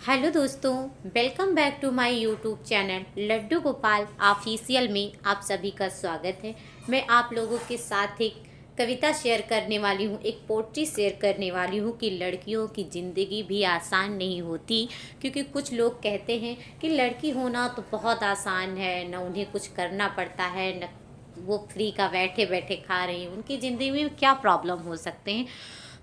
Hello दोस्तों, welcome back to my YouTube channel Laddu Gopal official में आप सभी का स्वागत है। मैं आप लोगों के साथ एक कविता शेयर करने वाली हूँ, एक पोट्री शेयर करने वाली हूँ कि लड़कियों की ज़िंदगी भी आसान नहीं होती। क्योंकि कुछ लोग कहते हैं कि लड़की होना तो बहुत आसान है, न उन्हें कुछ करना पड़ता है, न वो फ्री का बैठे बैठे खा रही हैं, उनकी ज़िंदगी में क्या प्रॉब्लम हो सकते हैं।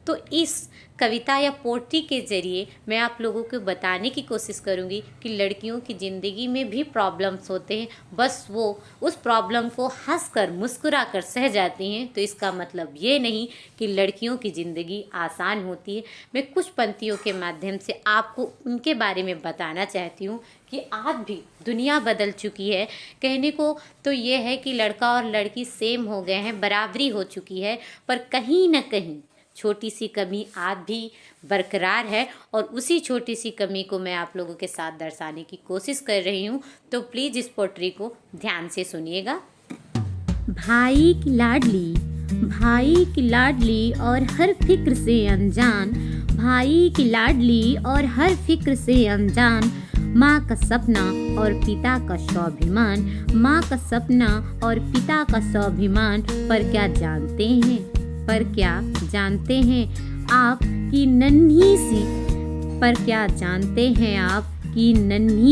तो इस कविता या पोट्री के ज़रिए मैं आप लोगों को बताने की कोशिश करूँगी कि लड़कियों की ज़िंदगी में भी प्रॉब्लम्स होते हैं, बस वो उस प्रॉब्लम को हंसकर मुस्कुरा कर सह जाती हैं। तो इसका मतलब ये नहीं कि लड़कियों की ज़िंदगी आसान होती है। मैं कुछ पंक्तियों के माध्यम से आपको उनके बारे में बताना चाहती हूँ कि आज भी दुनिया बदल चुकी है। कहने को तो ये है कि लड़का और लड़की सेम हो गए हैं, बराबरी हो चुकी है, पर कहीं ना कहीं छोटी सी कमी आज भी बरकरार है और उसी छोटी सी कमी को मैं आप लोगों के साथ दर्शाने की कोशिश कर रही हूँ। तो प्लीज़ इस पोट्री को ध्यान से सुनिएगा। भाई की लाडली और हर फिक्र से अनजान, भाई की लाडली और हर फिक्र से अनजान, माँ का सपना और पिता का स्वाभिमान, माँ का सपना और पिता का स्वाभिमान। पर क्या जानते हैं आप कि नन्ही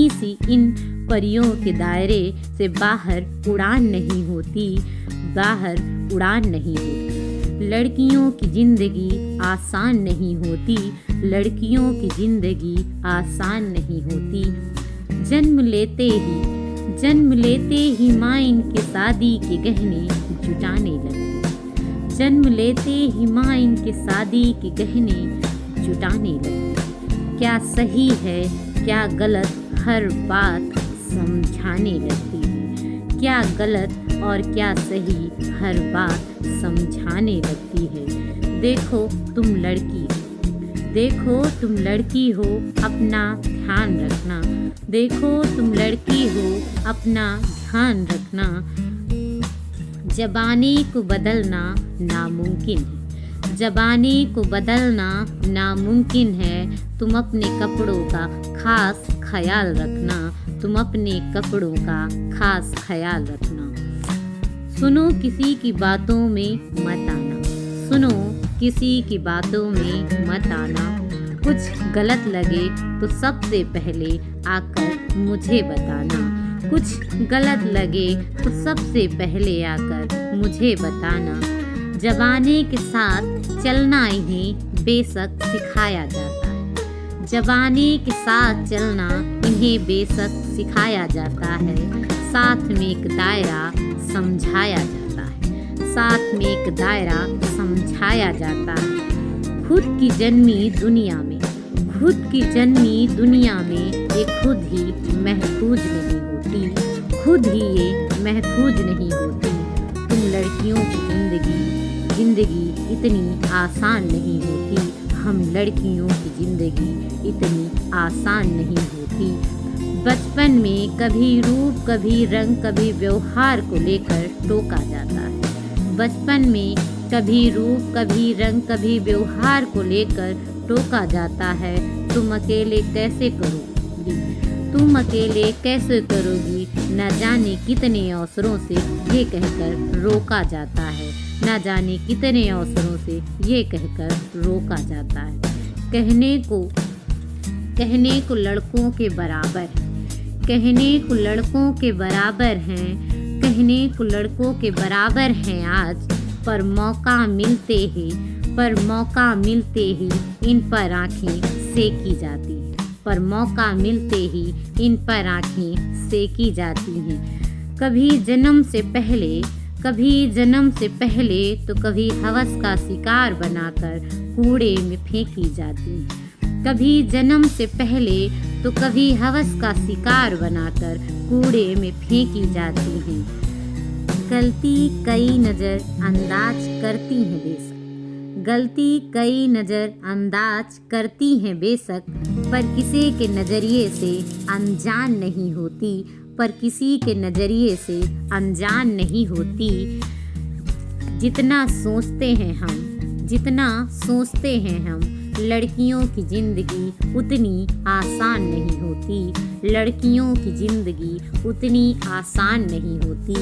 सी इन परियों के दायरे से बाहर उड़ान नहीं होती। लड़कियों की जिंदगी आसान नहीं होती, लड़कियों की जिंदगी आसान नहीं होती। जन्म लेते ही माँ इनके शादी के गहने जुटाने लगती, जन्म लेते ही माँ इनके शादी के गहने जुटाने लगती। क्या सही है क्या गलत हर बात समझाने लगती है, क्या गलत और क्या सही हर बात समझाने लगती है। देखो तुम लड़की हो अपना ध्यान रखना, देखो तुम लड़की हो अपना ध्यान रखना। ज़बानी को बदलना नामुमकिन है, तुम अपने कपड़ों का खास ख्याल रखना, तुम अपने कपड़ों का खास ख्याल रखना। सुनो किसी की बातों में मत आना, कुछ गलत लगे तो सबसे पहले आकर मुझे बताना, कुछ गलत लगे तो सबसे पहले आकर मुझे बताना। ज़माने के साथ चलना इन्हें बेशक सिखाया जाता है, ज़माने के साथ चलना इन्हें बेशक सिखाया जाता है। साथ में एक दायरा समझाया जाता है, साथ में एक दायरा समझाया जाता है। खुद की जन्मी दुनिया में ये खुद ही महफूज नहीं होती। तुम लड़कियों की जिंदगी इतनी आसान नहीं होती, हम लड़कियों की जिंदगी इतनी आसान नहीं होती। बचपन में कभी रूप कभी रंग कभी व्यवहार को लेकर टोका जाता है, बचपन में कभी रूप कभी रंग कभी व्यवहार को लेकर टोका जाता है। तुम अकेले कैसे करोगी, न जाने कितने अवसरों से ये कहकर रोका जाता है, न जाने कितने अवसरों से ये कहकर रोका जाता है। कहने को लड़कों के बराबर हैं, कहने को लड़कों के बराबर हैं आज, पर मौका मिलते ही इन पर आँखें सेकी जाती हैं, पर मौका मिलते ही इन पर आँखें सेकी जाती हैं। कभी जन्म से पहले तो कभी हवस का शिकार बनाकर कूड़े में फेंकी जाती हैं, कभी जन्म से पहले तो कभी हवस का शिकार बनाकर कूड़े में फेंकी जाती हैं। गलती कई नज़रअंदाज करती हैं बेशक, पर किसी के नज़रिए से अनजान नहीं होती, पर किसी के नज़रिए से अनजान नहीं होती। जितना सोचते हैं हम लड़कियों की जिंदगी उतनी आसान नहीं होती। लड़कियों की जिंदगी उतनी आसान नहीं होती।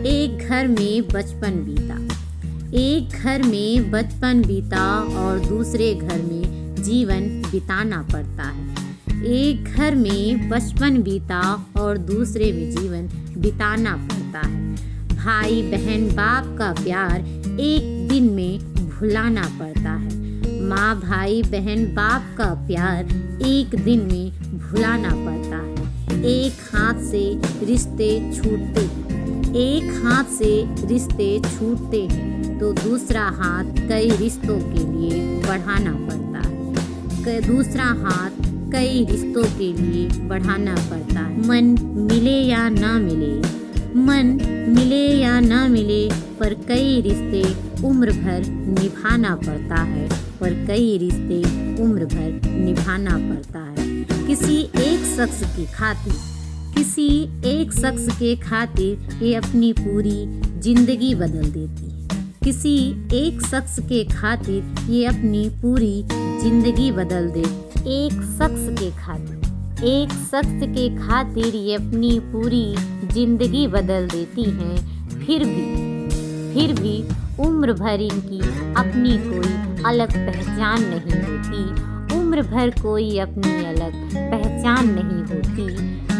एक घर में बचपन बीता, एक घर में बचपन बीता और दूसरे घर में जीवन बिताना पड़ता है। एक घर में बचपन बीता और दूसरे में जीवन बिताना पड़ता है। भाई बहन बाप का प्यार एक दिन में भुलाना पड़ता है। माँ भाई बहन बाप का प्यार एक दिन में भुलाना पड़ता है। एक हाथ से रिश्ते छूटते हैं, एक हाथ से रिश्ते छूटते हैं तो दूसरा हाथ कई रिश्तों के लिए बढ़ाना पड़ता है। दूसरा हाथ कई रिश्तों के लिए बढ़ाना पड़ता है। मन मिले या ना मिले, मन मिले या ना मिले, पर कई रिश्ते उम्र भर निभाना पड़ता है, पर कई रिश्ते उम्र भर निभाना पड़ता है। किसी एक शख्स की खातिर, किसी एक शख्स के खातिर ये अपनी पूरी जिंदगी बदल देती है। किसी एक शख्स के खातिर ये अपनी पूरी जिंदगी बदल देती। एक शख्स के खातिर, एक शख्स के खातिर ये अपनी पूरी जिंदगी बदल देती हैं। फिर भी उम्र भर इनकी अपनी कोई अलग पहचान नहीं होती। उम्र भर कोई अपनी अलग पहचान नहीं होती।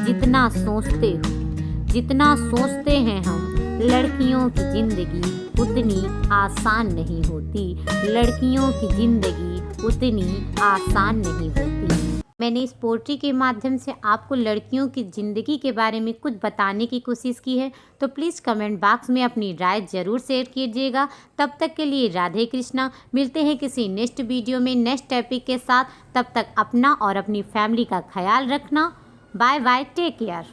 जितना सोचते हैं हम, लड़कियों की जिंदगी उतनी आसान नहीं होती। लड़कियों की जिंदगी उतनी आसान नहीं होती। मैंने इस पोट्री के माध्यम से आपको लड़कियों की ज़िंदगी के बारे में कुछ बताने की कोशिश की है, तो प्लीज़ कमेंट बॉक्स में अपनी राय ज़रूर शेयर कीजिएगा। तब तक के लिए राधे कृष्णा। मिलते हैं किसी नेक्स्ट वीडियो में नेक्स्ट टॉपिक के साथ। तब तक अपना और अपनी फैमिली का ख्याल रखना। Bye bye, take care.